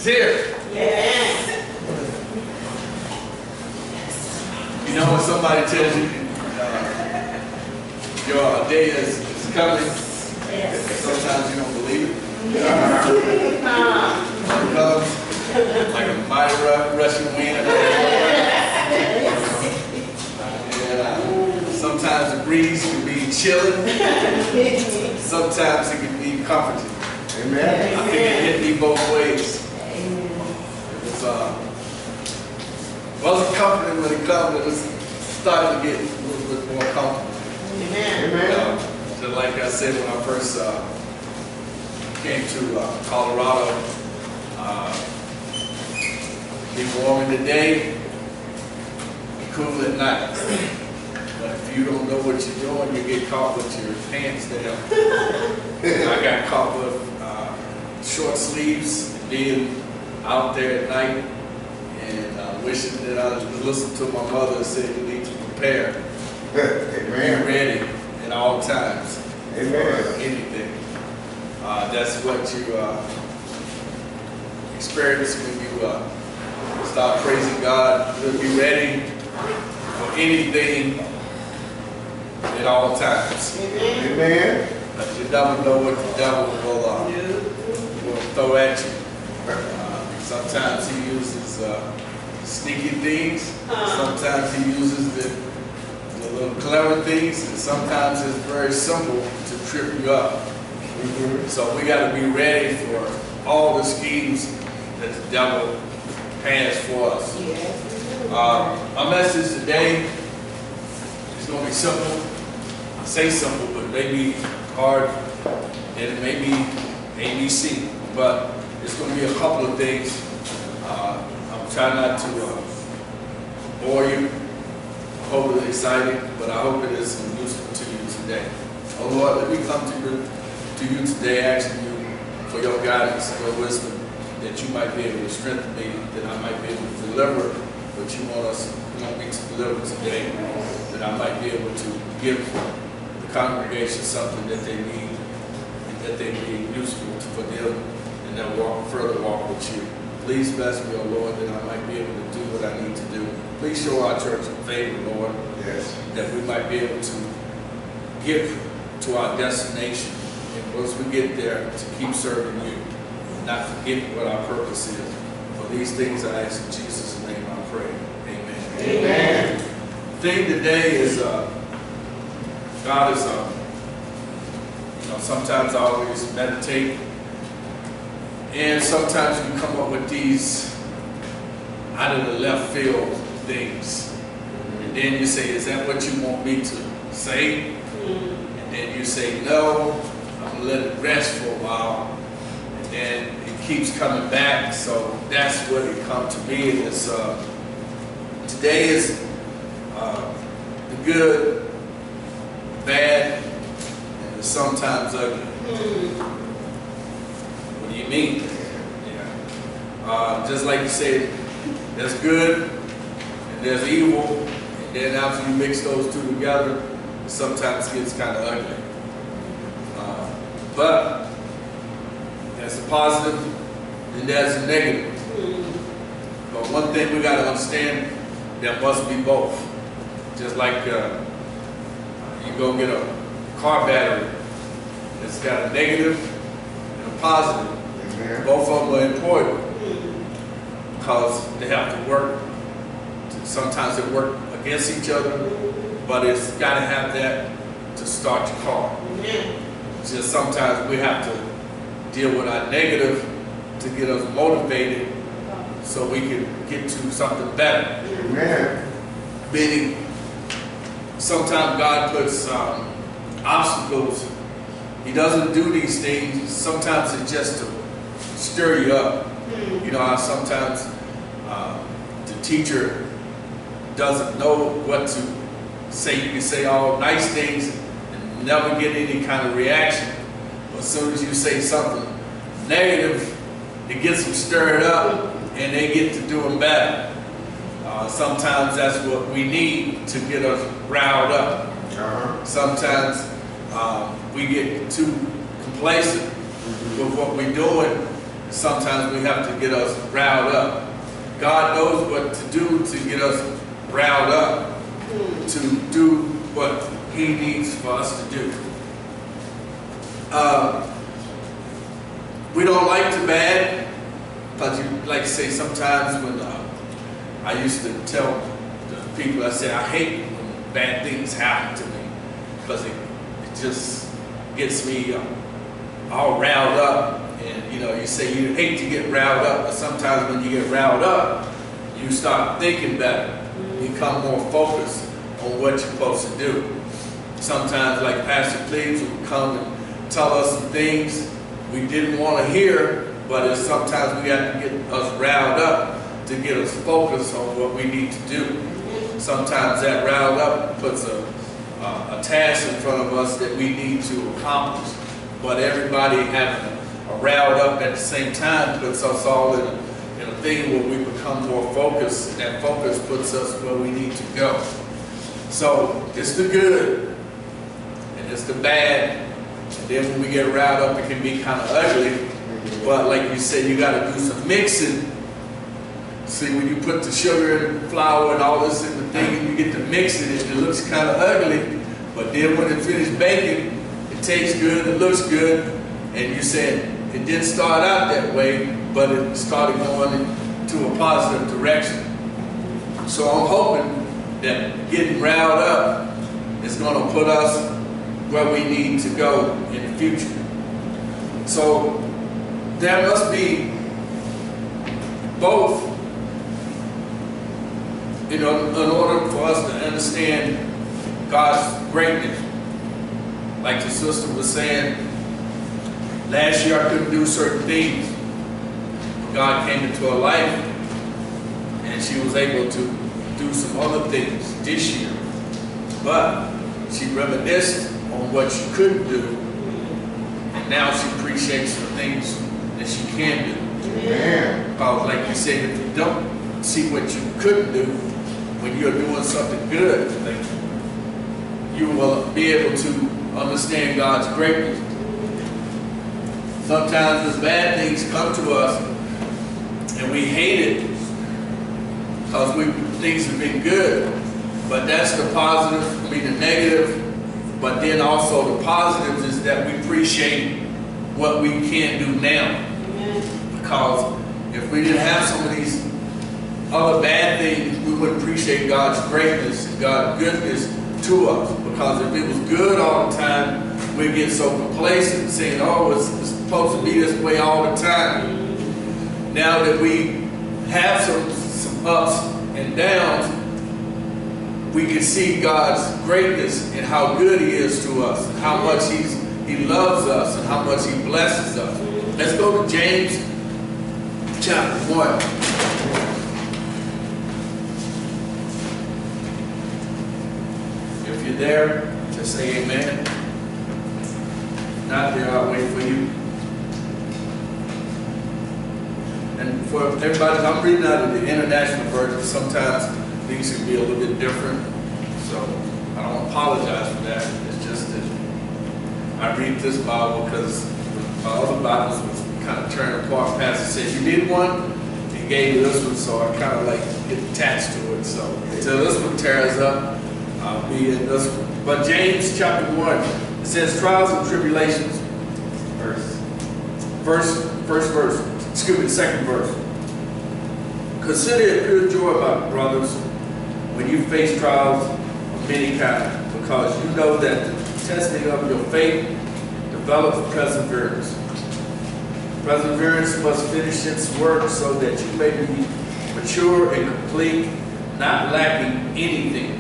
is here. Yes. You know when somebody tells you your day is coming, Yes. sometimes you don't believe it. Yes. It comes like a mighty rushing wind. And sometimes the breeze can be chilling. Sometimes it can be comforting. Amen. I think it hit me both ways. It wasn't comforting when it comes, it was starting to get a little bit more comfortable. Amen. Just like I said when I first came to Colorado, be warm in the day, cool at night. But if you don't know what you're doing, you get caught with your pants down. I got caught with short sleeves, being out there at night, and wishing that I would listen to my mother and say you need to prepare. Amen. Be ready at all times. Amen. For anything. That's what you experience when you start praising God. You'll be ready for anything at all times. Amen. But you never know what the devil will throw at you. Sometimes he uses sneaky things. Sometimes he uses the little clever things, and sometimes it's very simple to trip you up. So we got to be ready for all the schemes that the devil has for us. Our message today is going to be simple. I say simple, but maybe hard, and it may be ABC, but it's going to be a couple of things. I'm trying not to bore you, overly excited, but I hope it is useful to you today. Oh Lord, let me come to you today asking you for your guidance, your wisdom, that you might be able to strengthen me, that I might be able to deliver what you want me to deliver today, that I might be able to give the congregation something that they need, and that they be useful for them in their further walk with you. Please bless me, oh Lord, that I might be able to do what I need to do. Please show our church a favor, Lord, that we might be able to get to our destination. And once we get there, to keep serving you, not forget what our purpose is. For these things I ask in Jesus' name I pray. Amen. Amen. The thing today is, God is, sometimes I always meditate, and sometimes you come up with these out of the left field things. And then you say, is that what you want me to say? And then you say, no, I'm going to let it rest for a while. And then it keeps coming back. So that's what it comes to me. It's, today is the good, bad, and sometimes ugly. What do you mean? Yeah. Just like you said, there's good and there's evil, and then after you mix those two together, sometimes it gets kind of ugly. But there's a positive and there's a negative. But one thing we got to understand, there must be both. Just like you go get a car battery, it's got a negative and a positive. Amen. Both of them are important because they have to work. Sometimes they work against each other, but it's got to have that to start your car. Just sometimes we have to deal with our negative to get us motivated so we can get to something better. Amen. Meaning, sometimes God puts obstacles. He doesn't do these things. Sometimes it's just to stir you up. You know how sometimes the teacher doesn't know what to say. You can say all nice things and never get any kind of reaction. But as soon as you say something negative, it gets them stirred up and they get to doing better. Sometimes that's what we need to get us riled up. Sometimes we get too complacent with what we're doing sometimes we have to get us riled up. God knows what to do to get us riled up, to do what He needs for us to do. We don't like the bad, but you like to say sometimes when I used to tell the people, I said, I hate when bad things happen to me, because it just gets me all riled up. And you know, you say you hate to get riled up, but sometimes when you get riled up, you start thinking better. You become more focused on what you're supposed to do. Sometimes, like Pastor Cleves would come and tell us some things we didn't want to hear, but sometimes we have to get us riled up to get us focused on what we need to do. Sometimes that riled up puts a task in front of us that we need to accomplish, but everybody having a riled up at the same time puts us all in a thing where we become more focused, and that focus puts us where we need to go. So it's the good and it's the bad, and then when we get riled up it can be kind of ugly, but like you said, you got to do some mixing. See, when you put the sugar and flour and all this in the thing and you get to mixing it, it looks kind of ugly, but then when it finishes baking, it tastes good, it looks good, and you said it didn't start out that way, but it started going into a positive direction. So I'm hoping that getting riled up is going to put us where we need to go in the future. So there must be both, in order for us to understand God's greatness. Like the sister was saying, last year I couldn't do certain things. God came into her life and she was able to do some other things this year. But she reminisced on what she couldn't do, and now she appreciates the things that she can do. Amen. Because like you said, if you don't see what you couldn't do when you're doing something good, like, you will be able to understand God's greatness. Sometimes those bad things come to us and we hate it because things have been good, but that's the positive, I mean the negative, but then also the positive is that we appreciate what we can do now. Because if we didn't have some of these other bad things, we wouldn't appreciate God's greatness and God's goodness to us. Because if it was good all the time, we'd get so complacent saying, oh, it's supposed to be this way all the time. Now that we have some ups and downs, we can see God's greatness and how good He is to us, and how much He loves us, and how much He blesses us. Let's go to James chapter 1. If you're there, just say amen. Not there, I'll wait for you. And for everybody, I'm reading out of the International Version. Sometimes things can be a little bit different, so I don't apologize for that. It's just that I read this Bible because my other Bibles was kind of turned apart. Pastor said, you need one? He gave me this one, so I kind of like get attached to it. So until this one tears up, I'll be in this one. But James chapter 1, it says, trials and tribulations. Second verse. Consider it pure joy, my brothers, when you face trials of many kinds, because you know that the testing of your faith develops perseverance. Perseverance must finish its work so that you may be mature and complete, not lacking anything.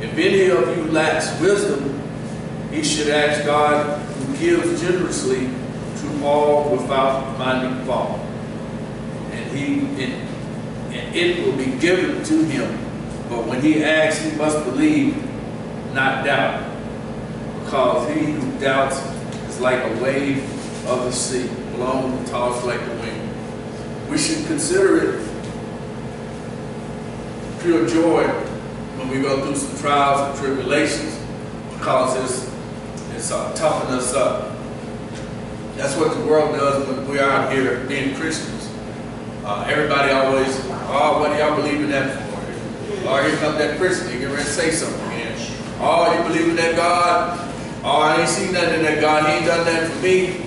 If any of you lacks wisdom, he should ask God, who gives generously to all without finding fault, and it will be given to him. But when he asks, he must believe, not doubt, because he who doubts is like a wave of the sea, blown and tossed like the wind. We should consider it pure joy when we go through some trials and tribulations, because it's toughening us up. That's what the world does when we're out here being Christians. Everybody always, oh, what do y'all believe in that for? Oh, here comes that person, he get ready to say something again. Oh, you believe in that God? Oh, I ain't seen nothing in that God, he ain't done that for me.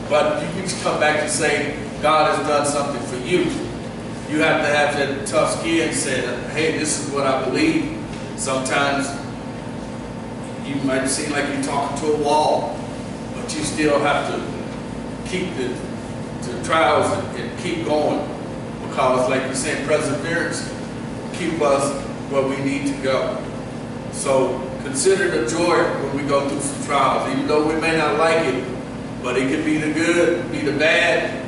But you can come back and say, God has done something for you. You have to have that tough skin and say, hey, this is what I believe. Sometimes you might seem like you're talking to a wall, but you still have to keep the trials and keep going, because like you're saying, perseverance keep us where we need to go. So consider the joy when we go through some trials, even though we may not like it, but it could be the good, be the bad,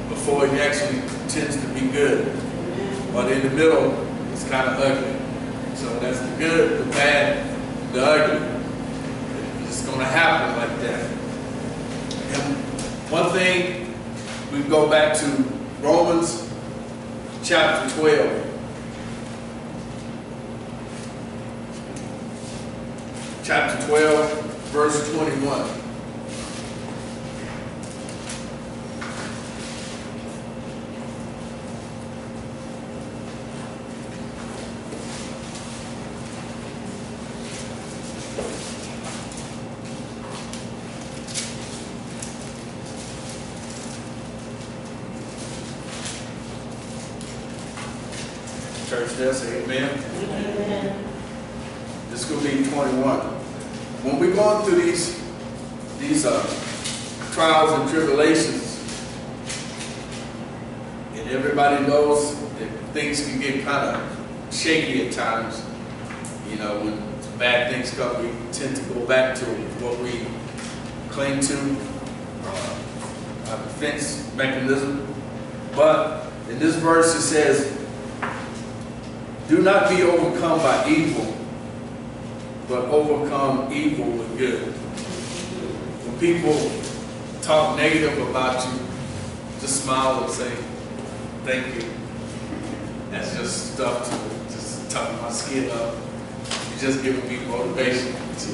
before it actually tends to be good. But in the middle, it's kind of ugly. So that's the good, the bad, the ugly. It's going to happen like that. And one thing, we go back to Romans chapter 12. Chapter 12, verse 21. Church there, say amen. Amen. This is going to be 21. When we're going through these trials and tribulations, and everybody knows that things can get kind of shaky at times. You know, when bad things come, we tend to go back to what we cling to, our defense mechanism. But in this verse it says, do not be overcome by evil, but overcome evil with good. When people talk negative about you, just smile and say, thank you. That's just stuff to just toughen my skin up. You're just giving me motivation to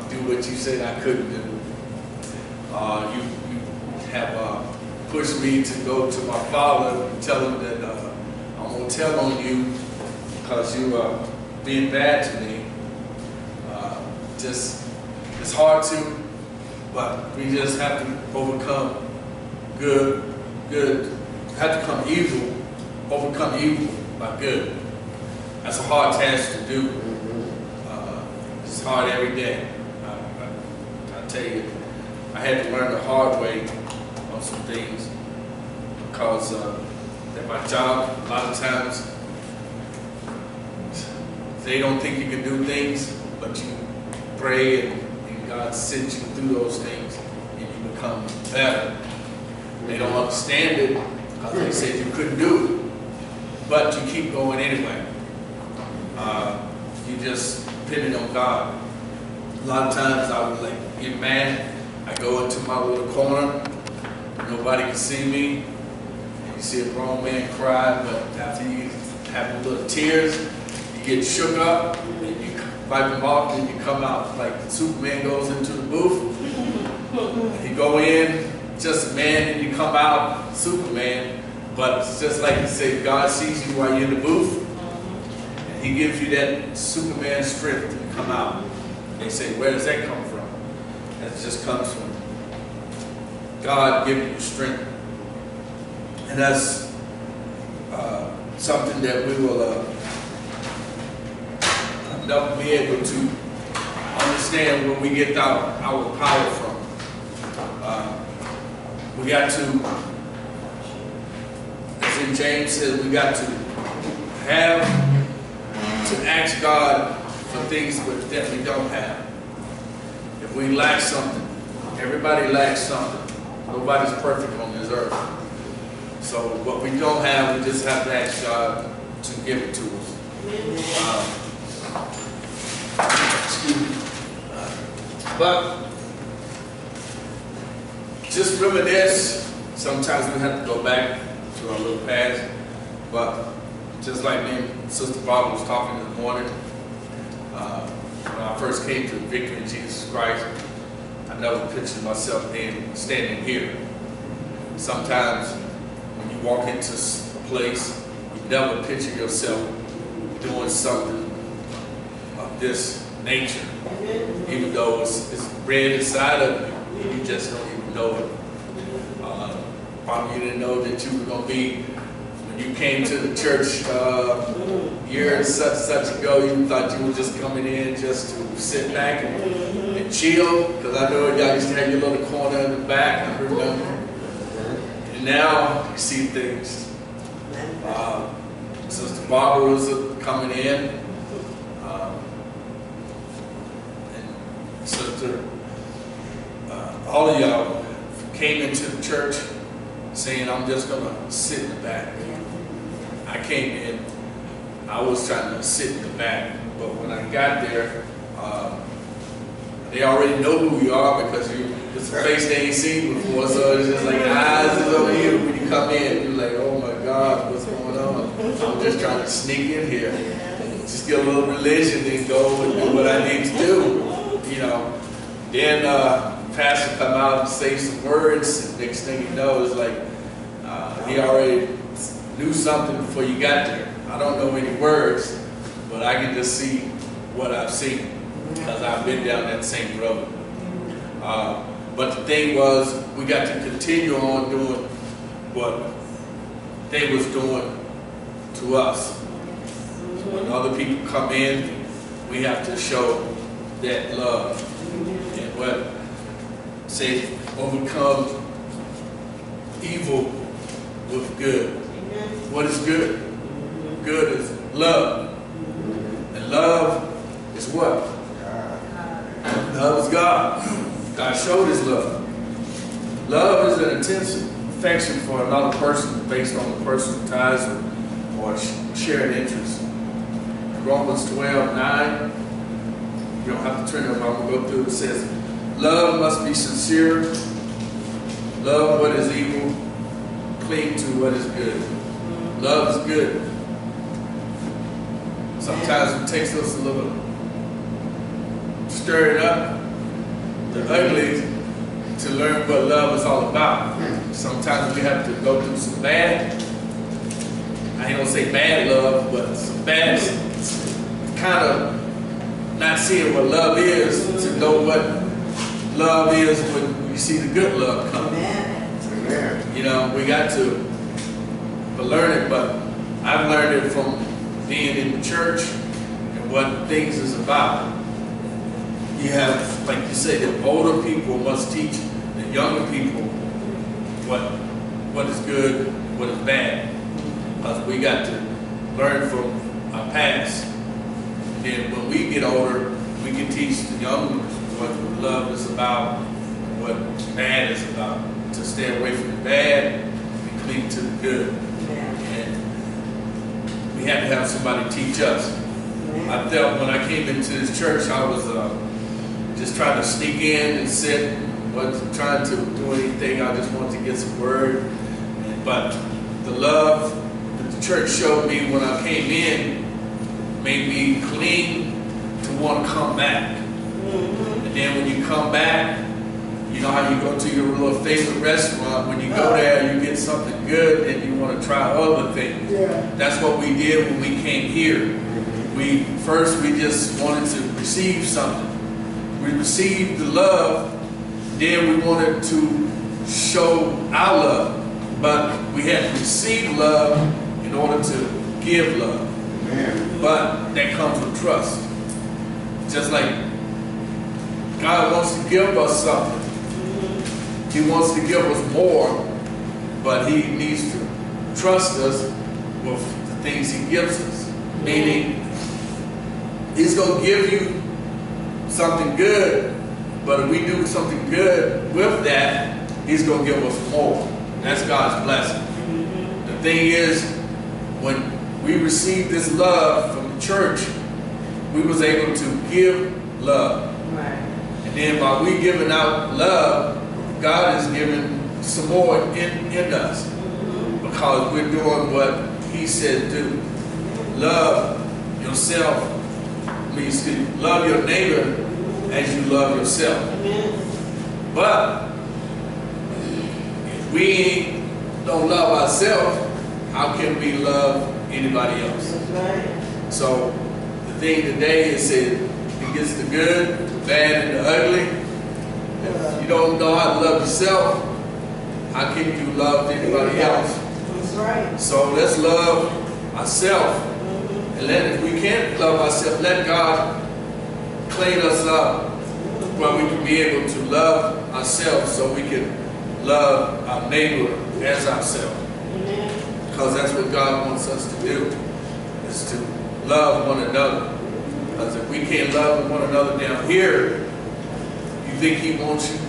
do what you said I couldn't do. You have pushed me to go to my father and tell him that I'm going to tell on you because you are being bad to me. It's hard to, but we just have to overcome good. Have to come evil, overcome evil by good. That's a hard task to do. It's hard every day. I tell you, I had to learn the hard way on some things because at my job, a lot of times, they don't think you can do things, but you pray and God sends you through those things and you become better. They don't understand it because they said you couldn't do it, but you keep going anyway. You just depending on God. A lot of times I would like get mad. I go into my little corner. Nobody can see me. And you see a grown man cry, but after you have little tears, you get shook up and you wipe them off and you come out like Superman goes into the booth. You go in, just a man, and you come out Superman. But it's just like you say, God sees you while you're in the booth. And he gives you that Superman strength to come out. They say, where does that come from? That just comes from God giving you strength. And that's something that we will never be able to understand where we get our power from. We got to, as in James says, we got to ask God for things that we don't have. If we lack something, everybody lacks something. Nobody's perfect on this earth. So what we don't have, we just have to ask God to give it to us. Excuse me. But just reminisce. Sometimes we have to go back to our little past. But just like me and Sister Barbara was talking this morning, when I first came to the victory in Jesus Christ, I I never pictured myself standing here. Sometimes when you walk into a place, you never picture yourself doing something of this nature. Even though it's bred inside of you, you just don't even know it. Probably you didn't know that you were going to be, when you came to the church years such ago, you thought you were just coming in just to sit back and chill, because I know y'all used to have your little corner in the back, I remember. And now you see things. Sister Barbara was coming in, and Sister, all of y'all came into the church saying, I'm just going to sit in the back. I came in, I was trying to sit in the back, but when I got there, they already know who you are because it's a face they ain't seen before, so it's just like eyes is on you when you come in. You're like, oh my God, what's going on? I'm just trying to sneak in here, just get a little religion and go and do what I need to do, you know. Then pastor come out and say some words, and next thing you know, it's like he already knew something before you got there. I don't know any words, but I can just see what I've seen because I've been down that same road. But the thing was, we got to continue on doing what they was doing to us. So when other people come in, we have to show that love. And what say overcome evil with good. What is good? Good is love. And love is what? Love is God. God showed his love. Love is an intense affection for another person based on the personal ties or shared interests. Romans 12:9. You don't have to turn it up, I'm going to go through it. It says, love must be sincere. Love what is evil. Cling to what is good. Love is good. Sometimes it takes us a little stir it up, the ugly, to learn what love is all about. Sometimes we have to go through some bad, I ain't gonna say bad love, but some bad, kind of not seeing what love is to know what love is when you see the good love come. You know, we got to learn it, but I've learned it from being in the church and what things is about. You have, like you said, the older people must teach the younger people what is good, what is bad. Because we got to learn from our past. And then when we get older, we can teach the young what love is about, what bad is about. To stay away from the bad and cling to the good. And we had to have somebody teach us. I felt when I came into this church, I was just trying to sneak in and sit, wasn't trying to do anything. I just wanted to get some word. But the love that the church showed me when I came in made me cling to want to come back. And then when you come back, you know how you go to your little favorite restaurant, when you go there, you get something good and you want to try other things. That's what we did when we came here. First we just wanted to receive something. We received the love, then we wanted to show our love. But we had to receive love in order to give love. But that comes with trust. Just like God wants to give us something. He wants to give us more, but he needs to trust us with the things he gives us. Meaning, he's going to give you something good, but if we do something good with that, he's going to give us more. That's God's blessing. The thing is, when we received this love from the church, we was able to give love. And then by we giving out love, God is giving some more in us because we're doing what he said do. Love yourself, love your neighbor as you love yourself. But if we don't love ourselves, how can we love anybody else? That's right. So the thing today is that it gets the good, the bad, and the ugly. If you don't know how to love yourself, how can you love anybody else? That's right. So let's love ourselves. And if we can't love ourselves, let God clean us up where we can be able to love ourselves so we can love our neighbor as ourselves. Because that's what God wants us to do, is to love one another. Because if we can't love one another down here, you think He wants you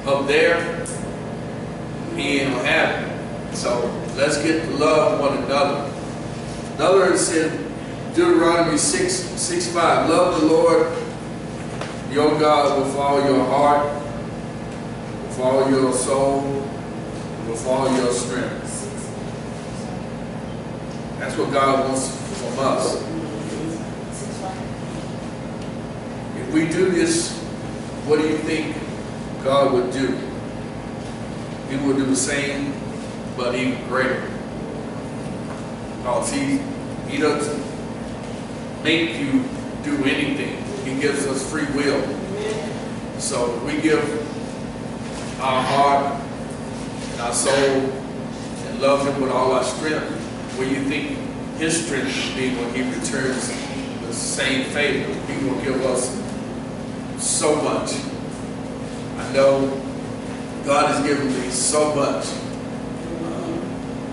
up there? He ain't gonna have it. So let's get to love one another. Another is in Deuteronomy 6:5. Love the Lord your God with all your heart, with all your soul, with all your strength. That's what God wants from us. If we do this, what do you think God would do? He will do the same, but even greater. Because He doesn't make you do anything. He gives us free will. So if we give our heart and our soul and love Him with all our strength, what do you think His strength will be when He returns the same favor? He will give us so much. I know God has given me so much.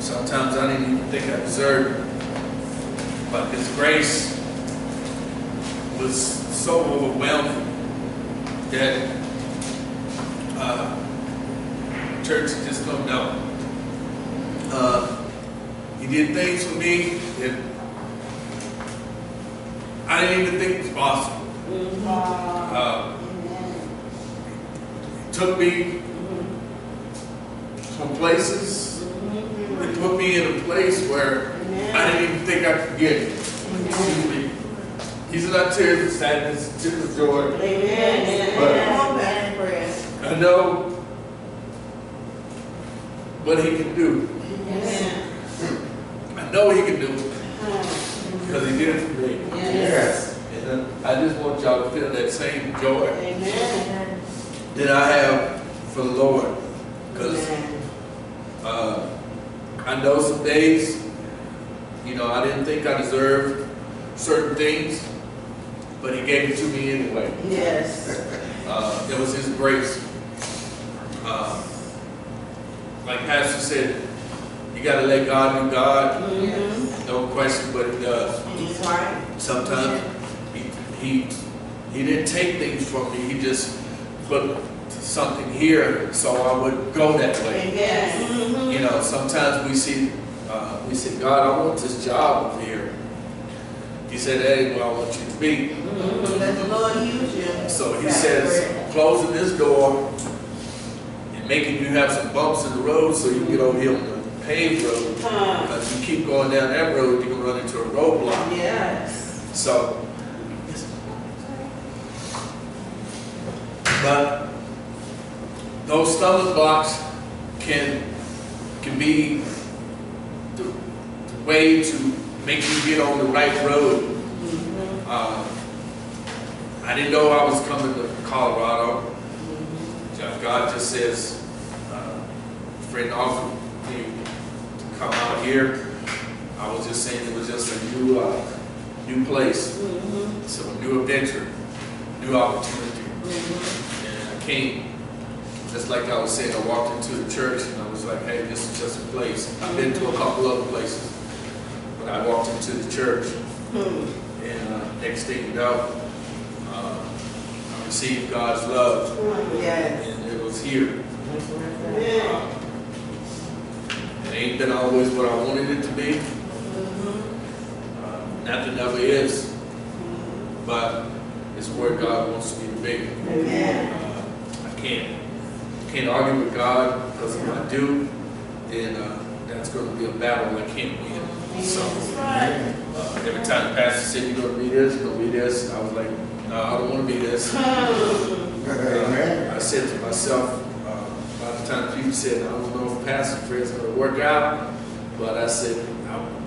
Sometimes I didn't even think I deserved it. But His grace was so overwhelming that church just don't know. He did things for me that I didn't even think was possible. He took me some places and put me in a place where I didn't even think I could get. Excuse me. These are not tears of sadness, tears of joy. But I know what He can do. I know He can do it because He did it for me. Yes. And I just want y'all to feel that same joy that I have for the Lord. Because I know some days, you know, I didn't think I deserved certain things, but He gave it to me anyway. Yes. It was His grace. Like Pastor said, you got to let God do God. No question what He does. That's right. Sometimes he didn't take things from me. He just put something here so I would go that way. Yes. You know, sometimes we say, God, I want this job over here. He said, hey, well, I want you to be. Let the Lord use you. So He says, closing this door and making you have some bumps in the road so you can get over here on the paved road. Because you keep going down that road, you're going to run into a roadblock. Yes. So, but those stumbling blocks can be the way to make you get on the right road. I didn't know I was coming to Colorado. God just says, friend offered me to come out here. I was just saying it was just a new place. So a new adventure, new opportunity. And I came, just like I was saying, I walked into the church and I was like, hey, this is just a place. I've been to a couple other places, but I walked into the church. And next thing you know, I received God's love. And it was here. It ain't been always what I wanted it to be. Nothing ever is. But it's where God wants me to be. I can't argue with God, because if I do, then that's going to be a battle I can't win. So every time the pastor said you're going to be this, you're going to be this, I was like, no, I don't want to be this. Amen. I said to myself, by the time people said, I don't know if Pastor Fred's going to work out, but I said,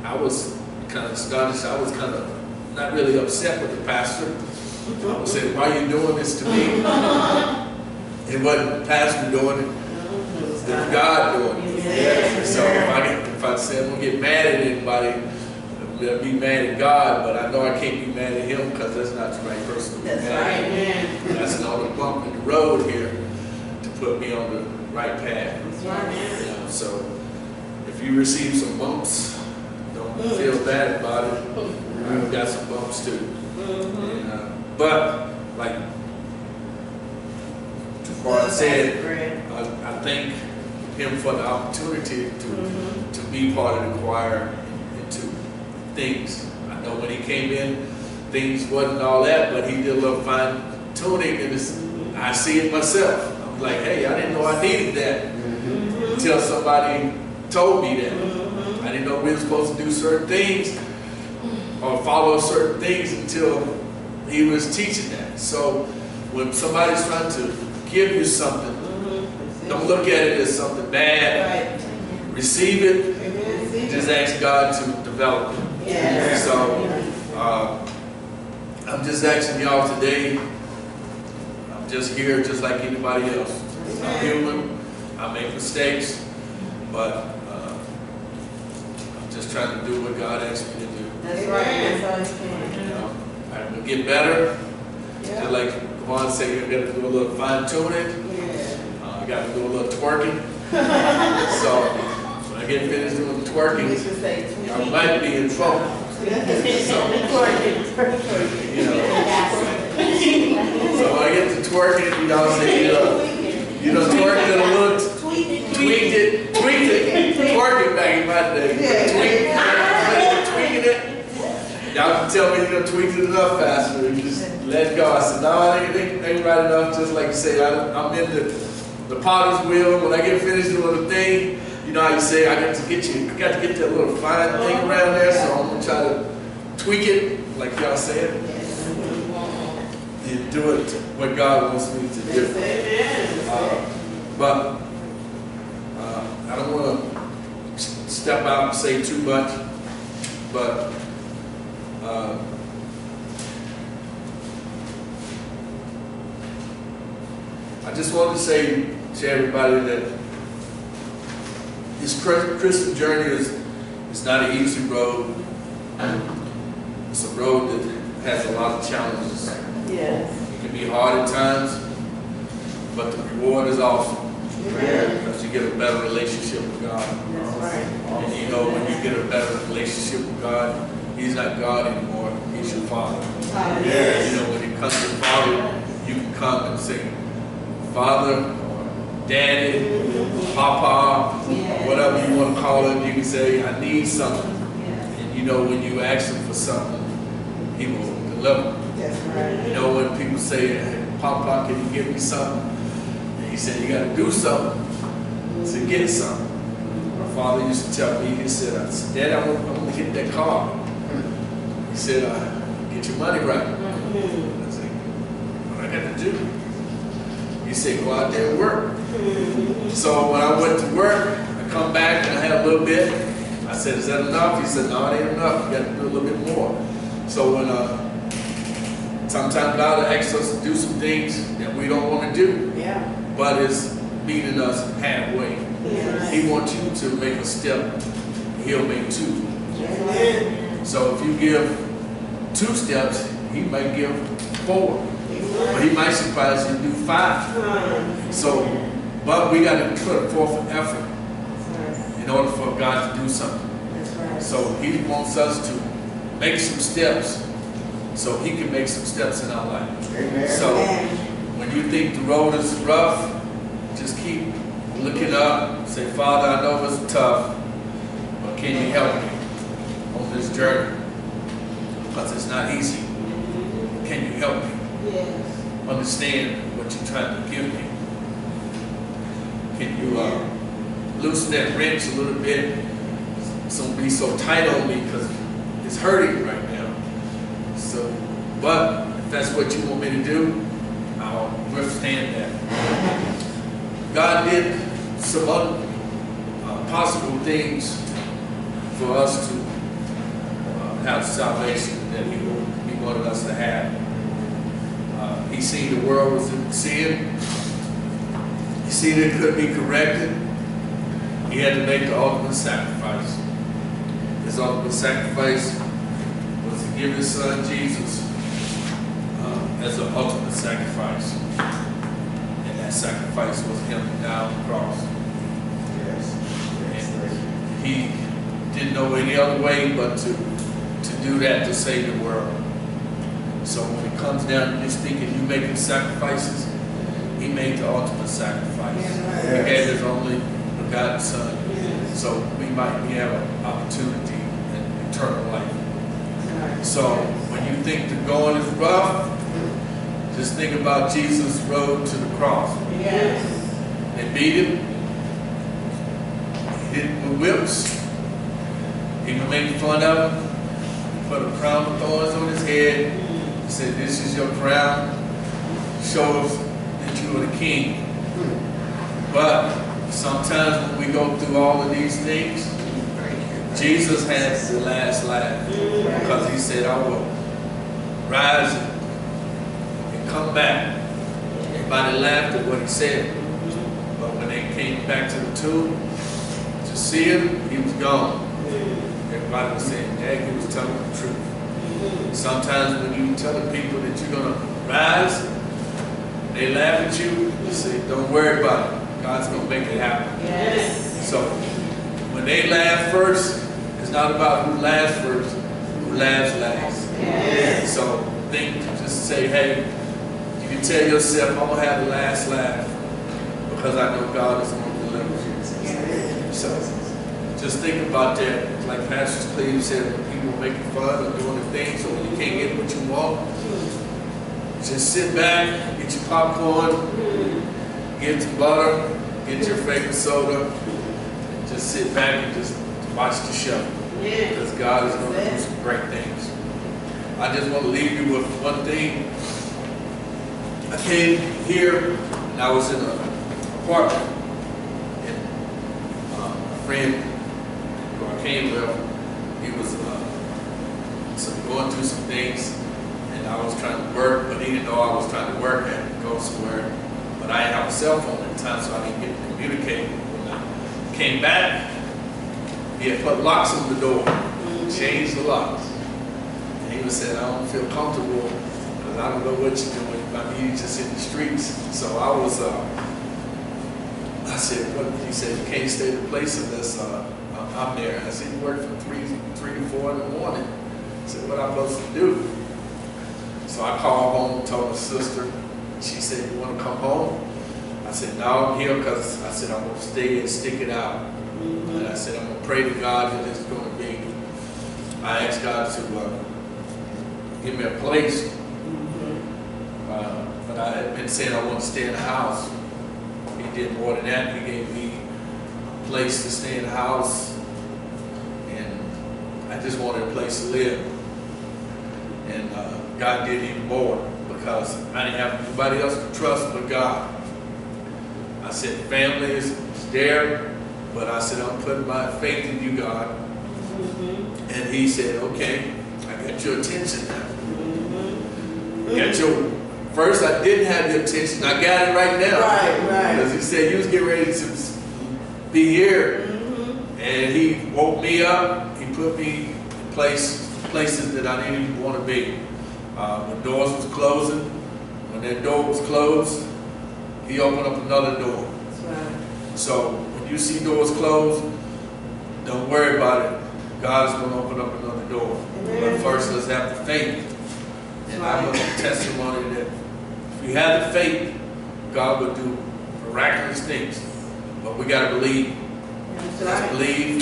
I was kind of astonished. I was kind of not really upset with the pastor. I was saying, why are you doing this to me? It wasn't the pastor doing it. It was God doing it. Yeah. So if I said I'm going to get mad at anybody, I'll be mad at God, but I know I can't be mad at him because that's not the right person to be That's mad right, at. man. That's another bump in the road here to put me on the right path. That's right, man. You know, so if you receive some bumps, don't feel bad about it. I've got some bumps too. And, but like Tafar said, I thank him for the opportunity to be part of the choir and to things. I know when he came in, things wasn't all that, but he did a little fine tuning, and I see it myself. I'm like, hey, I didn't know I needed that until somebody told me that. I didn't know we were supposed to do certain things or follow certain things until he was teaching that. So when somebody's trying to give you something, don't look at it as something bad. Receive it. Just ask God to develop it. Yeah. So I'm just asking y'all today, I'm just here just like anybody else. I'm human, I make mistakes, but I'm just trying to do what God asked me to do. That's right. That's all you can. You know, I'm going to get better. Just like Vaughn said, you're going to do a little fine tuning. I got to do a little twerking. So when I get finished doing the twerking, I might be in trouble. So, you know. So when I get to twerking, you know, say, you know, twerking a little, tweaked it, twerking back in my day. Tweaking it. Y'all can tell me you're tweaked it enough faster. You just let it go. I said, no, they ain't right enough. Just like you say, I'm in the potter's wheel. When I get finished doing the thing, you know how you say, I got to get that little fine thing around there, so I'm gonna try to tweak it, like y'all said, and do it what God wants me to do. But I don't want to step out and say too much, but I just wanted to say to everybody that this Christian journey is not an easy road. It's a road that has a lot of challenges. Yes. It can be hard at times, but the reward is awesome. Because you get a better relationship with God. That's right. And you know, when you get a better relationship with God, He's not God anymore. He's your Father. Yes. You know, when it comes to Father, you can come and say, Father, Daddy, Papa, whatever you want to call him, you can say, I need something. And you know, when you ask him for something, he will deliver. That's right. You know, when people say, hey, Papa, can you give me something? And he said, you got to do something to get something. My father used to tell me, he said, Dad, I want to get that car. He said, get your money right. I said, what I got to do? He said, go out there and work. So when I went to work, I come back and I had a little bit. I said, is that enough? He said, no, it ain't enough. You got to do a little bit more. So when sometimes God asks us to do some things that we don't want to do, but it's meeting us halfway. Yes. He wants you to make a step, He'll make two. Yes. So if you give 2 steps, He might give 4. But He might surprise you to do 5. So, but we got to put forth an effort in order for God to do something. So He wants us to make some steps so He can make some steps in our life. Amen. So when you think the road is rough, just keep looking up. Say, Father, I know it's tough, but can you help me on this journey? Because it's not easy. Can you help me? Yes. Understand what you're trying to give me? Can you loosen that wrench a little bit? It's don't be so tight on me because it's hurting right now. So, but if that's what you want me to do, I'll withstand that. God did some possible things for us to have salvation that He wanted us to have. He seen the world was in sin. He seen it couldn't be corrected. He had to make the ultimate sacrifice. His ultimate sacrifice was to give His Son Jesus as the ultimate sacrifice. And that sacrifice was Him down the cross. Yes. And He didn't know any other way but to do that to save the world. So when it comes down to this thinking, you making sacrifices, He made the ultimate sacrifice. Yes. He gave His only begotten Son. So we might have an opportunity in eternal life. So when you think the going is rough, just think about Jesus' road to the cross. Yes. They beat Him. He hit Him with whips. People made fun of Him. Put a crown of thorns on His head. He said, "This is your crown. Shows that you are the king." But sometimes when we go through all of these things, Jesus has the last laugh, because He said, "I will rise and come back." Everybody laughed at what He said. But when they came back to the tomb to see Him, He was gone. Everybody was saying, "Dad, He was telling the truth." Sometimes when you telling people that you're going to rise, they laugh at you. You say, "Don't worry about it. God's going to make it happen." Yes. So when they laugh first, it's not about who laughs first, who laughs last. Yes. So just say, hey, you can tell yourself, I'm going to have the last laugh because I know God is going to deliver you. So just think about that. Like Pastor Cleve said, when people are making fun or doing the things, so when you can't get what you want, just sit back, get your popcorn, get your butter, get your favorite soda, and just sit back and just watch the show. Because God is going to do some great things. I just want to leave you with one thing. I came here and I was in an apartment, and a friend who I came with, he was going through some things, and I was trying to work, but he didn't know I was trying to work and go somewhere. But I didn't have a cell phone at the time, so I didn't get to communicate. When I came back, he had put locks on the door, changed the locks. And he was saying, "I don't feel comfortable because I don't know what you're doing. I mean, you're just in the streets." So I said, "What?" He said, "You can't stay at the place unless I'm there." I said, "You work from 3 to 4 in the morning." I said, "What am I supposed to do?" So I called home, told my sister. She said, "You want to come home?" I said, "No, I'm here because," I said, "I'm going to stay and stick it out." And I said, "I'm going to pray to God that it's going to be." I asked God to give me a place. But I had been saying I want to stay in the house. He did more than that. He gave me a place to stay in the house. And I just wanted a place to live. And God did even more, because I didn't have nobody else to trust but God. I said, family is there, but I said, I'm putting my faith in you, God. And He said, okay, I got your attention now. First I didn't have your attention, I got it right now. Right. Because He said you was getting ready to be here. And He woke me up, He put me in places that I didn't even want to be. When doors was closing, when that door was closed, He opened up another door. That's right. So when you see doors closed, don't worry about it. God is going to open up another door. But first, let's have the faith. And I have a testimony that if we have the faith, God will do miraculous things. But we got to believe. Let's believe.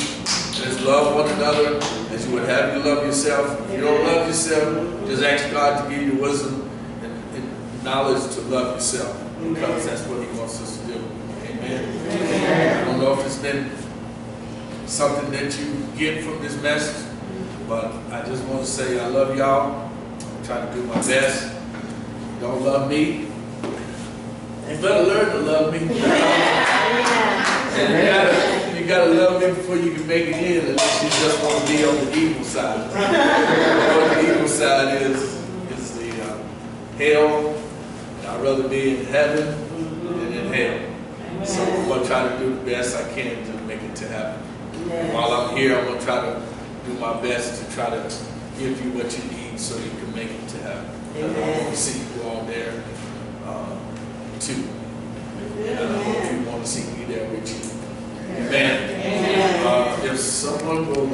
Let's love one another as you would have you love yourself. If you don't love yourself, just ask God to give you the wisdom and knowledge to love yourself. Because that's what He wants us to do. Amen. I don't know if it's been something that you get from this message, but I just want to say I love y'all. I'm trying to do my best. Don't love me. You better learn to love me. And you gotta love me before you can make it in, unless you just want to be on the evil side. What the evil side is the hell. I'd rather be in heaven than in hell. So I'm gonna try to do the best I can to make it to heaven. And while I'm here, I'm gonna try to do my best to try to give you what you need so you can make it to heaven. And I want to see you all there too. And I hope you want to see me there with you. Amen. If someone will